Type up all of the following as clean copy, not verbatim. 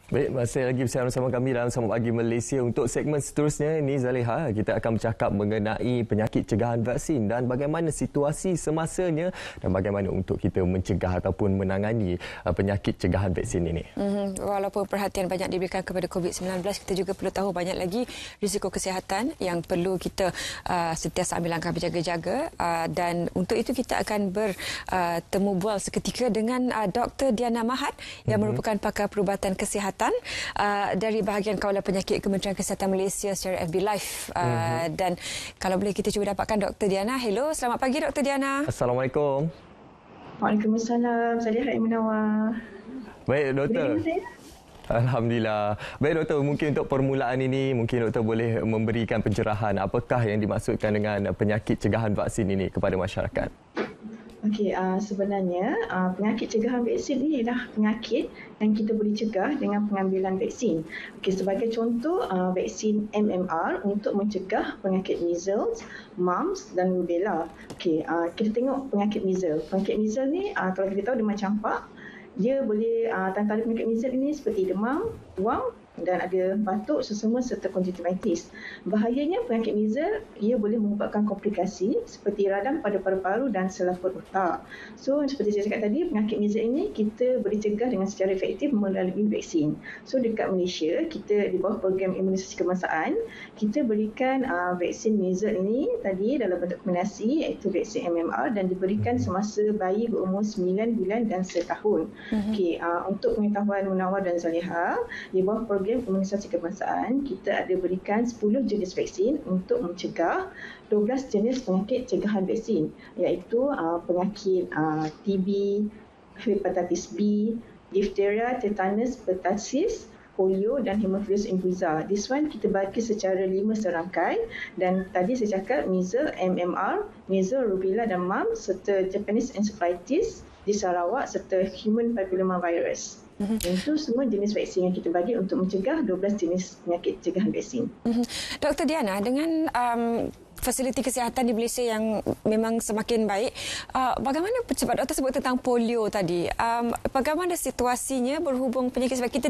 Baik, masih lagi bersama kami dalam Selamat Pagi Malaysia. Untuk segmen seterusnya ini, Zaliha, kita akan bercakap mengenai penyakit cegahan vaksin dan bagaimana situasi semasanya dan bagaimana untuk kita mencegah ataupun menangani penyakit cegahan vaksin ini. Walaupun perhatian banyak diberikan kepada COVID-19, kita juga perlu tahu banyak lagi risiko kesihatan yang perlu kita sentiasa ambil langkah berjaga-jaga, dan untuk itu kita akan bertemu bual seketika dengan Dr. Diana Mahat yang merupakan pakar perubatan kesihatan dari bahagian kawalan penyakit Kementerian Kesihatan Malaysia secara FB Live. Dan kalau boleh kita cuba dapatkan Dr. Diana. Hello, selamat pagi Dr. Diana. Assalamualaikum. Waalaikumsalam. Saya Hai Munawar. Baik, Doktor. Alhamdulillah. Baik, Doktor, mungkin untuk permulaan ini, mungkin Doktor boleh memberikan pencerahan apakah yang dimaksudkan dengan penyakit cegahan vaksin ini kepada masyarakat. Okey, sebenarnya penyakit cegahan vaksin ini adalah penyakit yang kita boleh cegah dengan pengambilan vaksin. Okey, sebagai contoh, vaksin MMR untuk mencegah penyakit measles, mumps dan rubella. Okey, kita tengok penyakit measles. Penyakit measles ni kalau kita tahu demam campak, dia boleh tanda-tanda penyakit measles ini seperti demam, ruam dan ada batuk, sesama serta konjungtivitis. Bahayanya penyakit measles, ia boleh menyebabkan komplikasi seperti radang pada paru-paru dan selaput otak. So, seperti saya cakap tadi, penyakit measles ini kita boleh cegah dengan secara efektif melalui vaksin. So, dekat Malaysia, kita di bawah program imunisasi kebangsaan, kita berikan vaksin measles ini tadi dalam bentuk kombinasi, iaitu vaksin MMR, dan diberikan semasa bayi berumur 9 bulan dan setahun. Okey, untuk pengetahuan Munawar dan Zaliha, di bawah program imunisasi kebangsaan, kita ada berikan 10 jenis vaksin untuk mencegah 12 jenis penyakit cegahan vaksin, iaitu penyakit TB, hepatitis B, diphtheria, tetanus, pertussis, polio dan hemophilus influenza. This one kita bagi secara 5 serangkai, dan tadi saya cakap measles, MMR, measles, rubella dan mumps serta Japanese encephalitis di Sarawak serta human papilloma virus. Itu semua jenis vaksin yang kita bagi untuk mencegah 12 jenis penyakit cegahan vaksin. Dr. Diana, dengan fasiliti kesihatan di Malaysia yang memang semakin baik, bagaimana sebab doktor sebut tentang polio tadi, bagaimana situasinya berhubung penyakit, sebab kita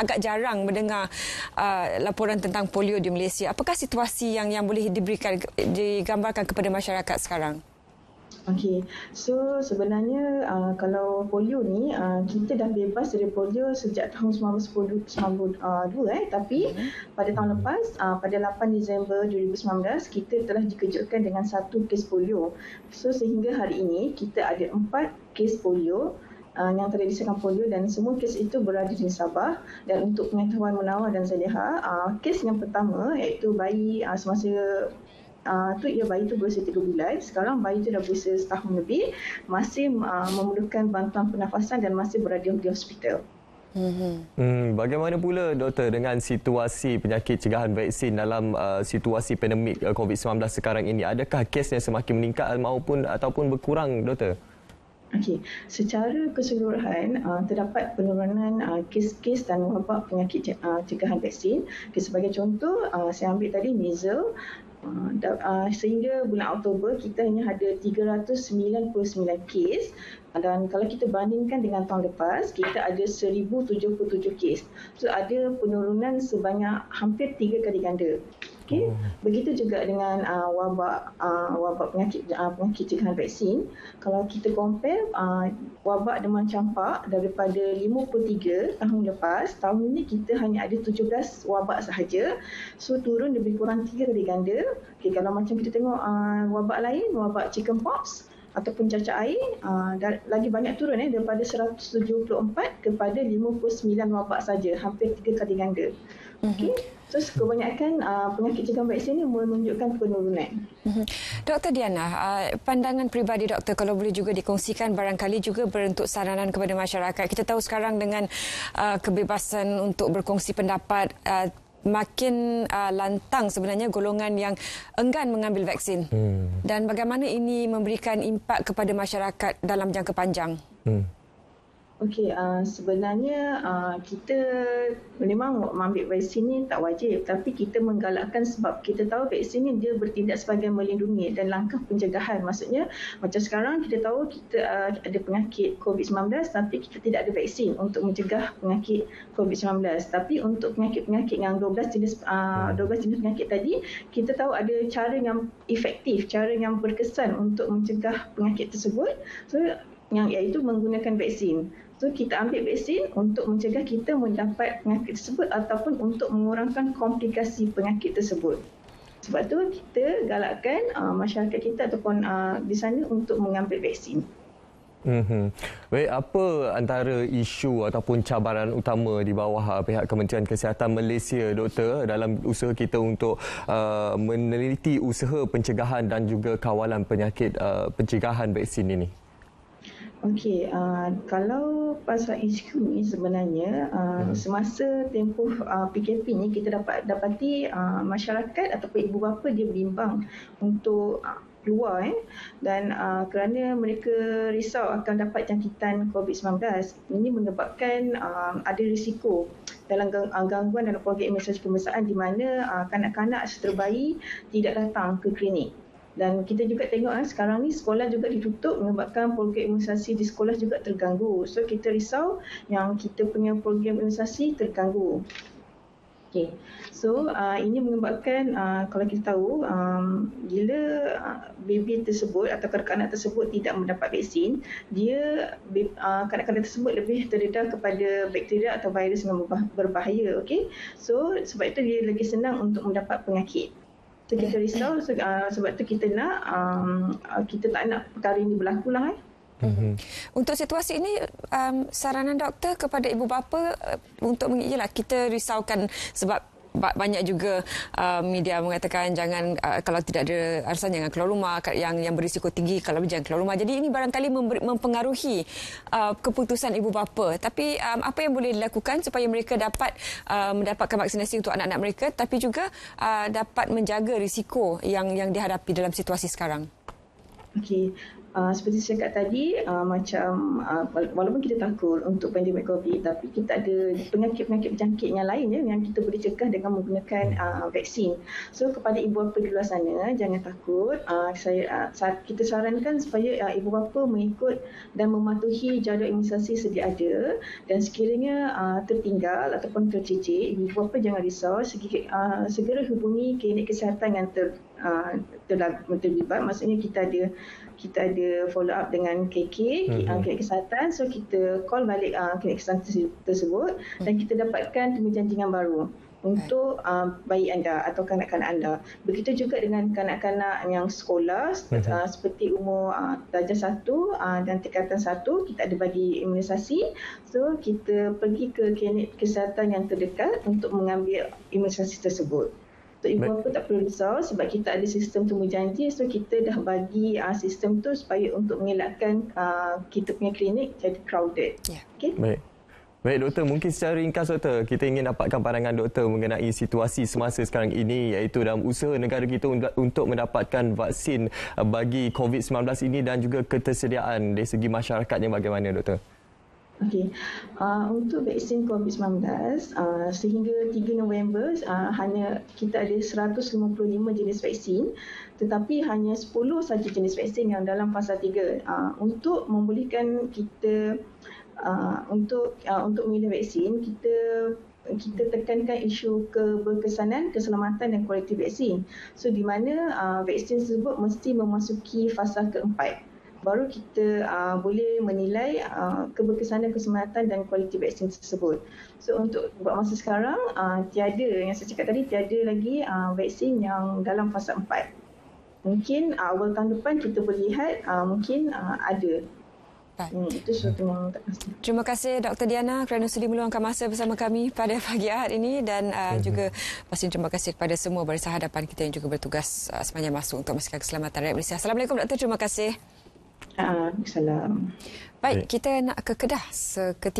agak jarang mendengar laporan tentang polio di Malaysia. Apakah situasi yang boleh digambarkan kepada masyarakat sekarang? Okey, so sebenarnya kalau polio ni kita dah bebas dari polio sejak tahun 1992, tapi pada tahun lepas pada 8 Disember 2019 kita telah dikejutkan dengan satu kes polio. So sehingga hari ini kita ada 4 kes polio yang telah disahkan polio, dan semua kes itu berada di Sabah. Dan untuk pengetahuan Munawar dan Zaliha, kes yang pertama iaitu bayi semasa bayi itu berusia 3 bulan. Sekarang bayi itu dah berusia setahun lebih, masih memerlukan bantuan pernafasan dan masih berada di hospital. Bagaimana pula, Doktor, dengan situasi penyakit cegahan vaksin dalam situasi pandemik COVID-19 sekarang ini? Adakah kesnya semakin meningkat ataupun berkurang, Doktor? Okey, secara keseluruhan terdapat penurunan kes-kes dan wabak penyakit cegahan vaksin. Sebagai contoh, saya ambil tadi measles. Sehingga bulan Oktober kita hanya ada 399 kes, dan kalau kita bandingkan dengan tahun lepas kita ada 1077 kes. So ada penurunan sebanyak hampir 3 kali ganda. Okay. Begitu juga dengan wabak penyakit cegahan vaksin. Kalau kita compare wabak demam campak daripada 53 tahun lepas, tahun ini kita hanya ada 17 wabak sahaja. So turun lebih kurang 3 kali ganda. Okay, kalau macam kita tengok wabak lain, wabak chickenpox ataupun cacar air, lagi banyak turun daripada 174 kepada 59 wabak saja, hampir 3 kali ganda. Okay. So kebanyakan penyakit cegahan vaksin ini menunjukkan penurunan. Dr. Diana, pandangan peribadi doktor kalau boleh juga dikongsikan, barangkali juga bentuk saranan kepada masyarakat. Kita tahu sekarang dengan kebebasan untuk berkongsi pendapat, makin lantang sebenarnya golongan yang enggan mengambil vaksin. Dan bagaimana ini memberikan impak kepada masyarakat dalam jangka panjang? Okey, sebenarnya kita memang mengambil vaksin ni tak wajib, tapi kita menggalakkan sebab kita tahu vaksin ni dia bertindak sebagai melindungi dan langkah pencegahan. Maksudnya macam sekarang kita tahu kita ada penyakit COVID-19 tapi kita tidak ada vaksin untuk mencegah penyakit COVID-19. Tapi untuk penyakit-penyakit yang 12 jenis penyakit tadi, kita tahu ada cara yang efektif, cara yang berkesan untuk mencegah penyakit tersebut. So yang iaitu menggunakan vaksin. So kita ambil vaksin untuk mencegah kita mendapat penyakit tersebut ataupun untuk mengurangkan komplikasi penyakit tersebut. Sebab tu kita galakkan masyarakat kita ataupun di sana untuk mengambil vaksin. Baik, apa antara isu ataupun cabaran utama di bawah pihak Kementerian Kesihatan Malaysia, Doktor, dalam usaha kita untuk meneliti usaha pencegahan dan juga kawalan penyakit pencegahan vaksin ini? Okey, kalau pasal isu ni sebenarnya semasa tempoh PKP ni kita dapati masyarakat ataupun ibu bapa dia bimbang untuk keluar dan kerana mereka risau akan dapat jangkitan COVID-19. Ini menyebabkan ada risiko dalam gangguan dalam program imunisasi pembesaraan di mana kanak-kanak serta bayi tidak datang ke klinik. Dan kita juga tengok sekarang ni sekolah juga ditutup menyebabkan program imunisasi di sekolah juga terganggu. So kita risau yang kita punya program imunisasi terganggu. Okay. So ini menyebabkan kalau kita tahu bila baby tersebut atau kanak-kanak tersebut tidak mendapat vaksin, dia kanak-kanak tersebut lebih terdedah kepada bakteria atau virus yang berbahaya. Okay. So sebab itu dia lagi senang untuk mendapat penyakit. So, kita risau sebab tu kita nak kita tak nak perkara ini berlaku lah. Untuk situasi ini, saranan doktor kepada ibu bapa untuk kita risaukan sebab banyak juga media mengatakan jangan kalau tidak ada alasan jangan keluar rumah, yang berisiko tinggi kalau jangan keluar rumah. Jadi ini barangkali mempengaruhi keputusan ibu bapa. Tapi apa yang boleh dilakukan supaya mereka dapat mendapatkan vaksinasi untuk anak-anak mereka tapi juga dapat menjaga risiko yang dihadapi dalam situasi sekarang? Okey. Seperti saya kata tadi, macam walaupun kita takut untuk pandemik COVID, tapi kita ada penyakit-penyakit berjangkit yang lain yang kita boleh cegah dengan menggunakan vaksin. So kepada ibu bapa di luar sana, jangan takut. Kita sarankan supaya ibu bapa mengikut dan mematuhi jadual imunisasi sedia ada, dan sekiranya tertinggal ataupun tercicik, ibu bapa jangan risau, segera hubungi klinik kesihatan yang terlibat. Maksudnya kita ada follow up dengan KK, klinik kesihatan. So kita call balik klinik kesihatan tersebut dan kita dapatkan temujanjian baru untuk bayi anda atau kanak-kanak anda. Begitu juga dengan kanak-kanak yang sekolah seperti umur darjah 1 dan tingkatan 1, kita ada bagi imunisasi. So kita pergi ke klinik kesihatan yang terdekat untuk mengambil imunisasi tersebut. So, ibu bapa tak perlu risau sebab kita ada sistem temujanji. So kita dah bagi sistem tu supaya untuk mengelakkan kita punya klinik jadi crowded. Okay? Baik doktor, mungkin secara ringkas doktor, kita ingin dapatkan pandangan doktor mengenai situasi semasa sekarang ini iaitu dalam usaha negara kita untuk mendapatkan vaksin bagi COVID-19 ini dan juga ketersediaan dari segi masyarakatnya bagaimana doktor? Okey, untuk vaksin COVID-19 sehingga 3 November hanya kita ada 155 jenis vaksin, tetapi hanya 10 saja jenis vaksin yang dalam fasa 3 untuk membolehkan kita untuk memilih vaksin. Kita tekankan isu keberkesanan, keselamatan dan kualiti vaksin. So di mana vaksin tersebut mesti memasuki fasa keempat. Baru kita boleh menilai keberkesanan, keselamatan dan kualiti vaksin tersebut. So untuk buat masa sekarang, tiada, yang saya cakap tadi, tiada lagi vaksin yang dalam fasa 4. Mungkin awal tahun depan kita boleh lihat mungkin ada. Itu sesuatu yang tak pasti. Terima kasih Dr. Diana kerana sudi meluangkan masa bersama kami pada pagi Ahad ini dan juga pasti terima kasih kepada semua barisan hadapan kita yang juga bertugas sepanjang masa untuk memastikan keselamatan rakyat Malaysia. Assalamualaikum Dr. Terima kasih. Assalamualaikum. Baik, kita nak ke Kedah seketika.